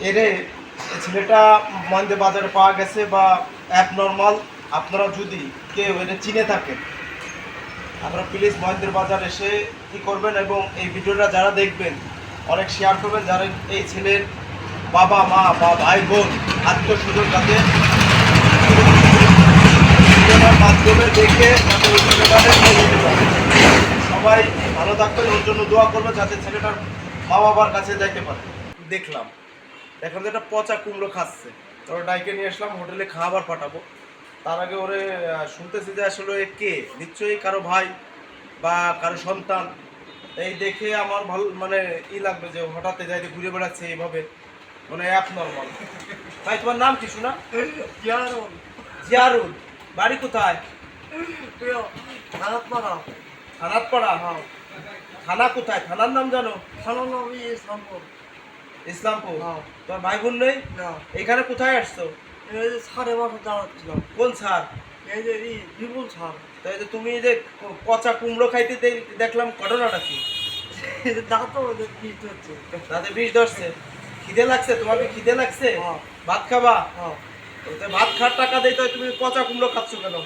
এরে ছেলেটা মন্দে বাজারে পাওয়া গেছে বা অ্যাপ নর্মাল। আপনারা যদি কেউ এটা চিনে থাকেন, আপনারা প্লিজ মহেন্দ্র বাজার এসে কী করবেন এবং এই ভিডিওটা যারা দেখবেন অনেক শেয়ার করবেন, যারা এই ছেলের বাবা মা বা ভাই বোন আত্মীয় স্বজন যাতে ভিডিওটার মাধ্যমে দেখে যাতে ওই ছেলেটাকে নিয়ে যেতে পারে। সবাই ভালো থাকবেন, ওর জন্য দোয়া করবেন যাতে ছেলেটার মা বাবার কাছে যাইতে পারে। দেখলাম যে একটা পচা কুমড়ো খাচ্ছে, ওরা ডাইকে নিয়ে আসলাম হোটেলে খাবার পাঠাবো। তার আগে ওরে শুনতেছি যে আসলে কে, নিশ্চয়ই কারো ভাই বা কারো সন্তান। এই দেখে আমার ভালো মানে লাগবে যে হঠাৎ যাইতে ঘুরে বেড়াচ্ছে এইভাবে, মানে অ্যাপ নর্মাল। ভাই তোমার নাম কি শোনা? জিয়ারুল। জিয়ারুল, বাড়ি কোথায়? থানাতপাড়া। থানাতপাড়া? হ্যাঁ। থানা কোথায়, থানার নাম জানো? থানার নাম ইসলামপুর। ইসলামপুর? হ্যাঁ। তোমার ভাই বোন নেই? না। এখানে কোথায় আসছো? এই যে সাড়ে বারো দাঁড়াচ্ছিলাম। কোন স্যার? এই যে বিপুল স্যার। তাই যে তুমি যে পচা কুমড়ো খাইতে দেখলাম, ঘটনাটা কি? দাঁতও ওদের পিট হচ্ছে। তাতে বিষ ধরছে? খিদে লাগছে? তোমাকে খিদে লাগছে? হ্যাঁ। ভাত খাবা? হ্যাঁ। তো ভাত খাওয়ার টাকা দেই, তো তুমি পচা কুমড়ো খাচ্ছ কেন?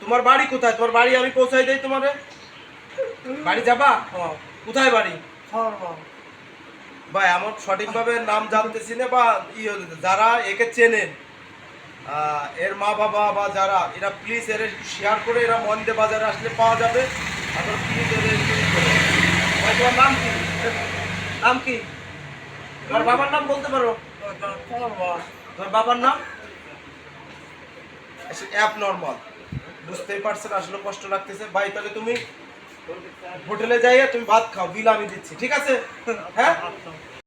তোমার বাড়ি কোথায়? তোমার বাড়ি আমি পৌঁছাই দেই তোমারে। বাড়ি যাবা? হ্যাঁ। কোথায় বাড়ি? শর্মা। ভাই আমার সঠিকভাবে নাম জানতেছি না, বা যারা একে চেনেন এর মা বাবা বা যারা এরা প্লিজ এর শেয়ার করে, এরা মন্দে বাজারে আসলে পাওয়া যাবে। আপনারা প্লিজ এদের ভাই তোমার নাম কি? নাম কি? তোমার বাবার নাম বলতে পারো? তোমার বাবার নাম? অ্যাপ নর্মাল, বুঝতেই পারছেন আসলে কষ্ট লাগতেছে। ভাই তাহলে তুমি হোটেলে যাইয়া তুমি ভাত খাও, বিল আমি দিচ্ছি, ঠিক আছে? হ্যাঁ।